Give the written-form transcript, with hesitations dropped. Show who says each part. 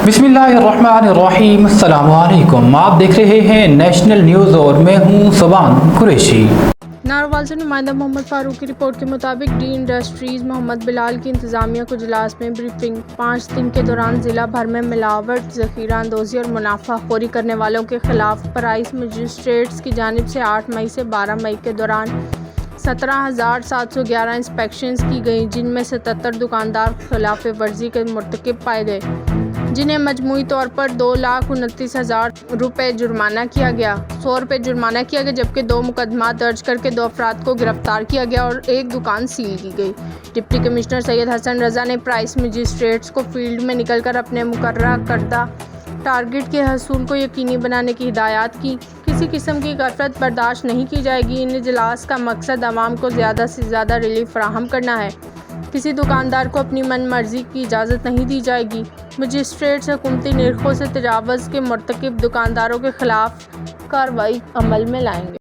Speaker 1: बिस्मिल्लाहिर्रहमानिर्रहीम। अस्सलाम वालेकुम। आप देख रहे हैं नेशनल न्यूज़ और मैं हूं सुबान कुरैशी।
Speaker 2: नारोवाल से नुमाइंदा मोहम्मद फारूक की रिपोर्ट के मुताबिक डी इंडस्ट्रीज मोहम्मद बिलाल की इंतजामिया को इजलास में ब्रीफिंग। 5 दिन के दौरान जिला भर में मिलावट, ज़ख़ीरा अंदोज़ी और मुनाफाखोरी करने वालों के खिलाफ प्राइस मजिस्ट्रेट्स की जानिब से 8 मई से 12 मई के दौरान 17,711 इंस्पेक्शंस की गई, जिनमें 77 दुकानदार खिलाफ वर्जी के मुर्तकिब पाए गए, जिन्हें मजमूई तौर पर 2,29,000 रुपये जुर्माना किया गया। 100 रुपये जुर्माना किया गया, जबकि 2 मुकदमा दर्ज करके 2 अफराद को गिरफ्तार किया गया और 1 दुकान सील की गई। डिप्टी कमिश्नर सैयद हसन रज़ा ने प्राइस मजिस्ट्रेट्स को फील्ड में निकलकर अपने मुकर्ररा करदा टारगेट के हसूल को यकीनी बनाने की हिदायत की। किसी किस्म की गफलत बर्दाश्त नहीं की जाएगी। इन इजलास का मकसद आवाम को ज़्यादा से ज़्यादा रिलीफ फराहम करना है। किसी दुकानदार को अपनी मन मर्जी की इजाज़त नहीं दी जाएगी। मजिस्ट्रेट्स हुकूमती निर्खों से तजावुज़ के मुर्तकिब दुकानदारों के खिलाफ कार्रवाई अमल में लाएंगे।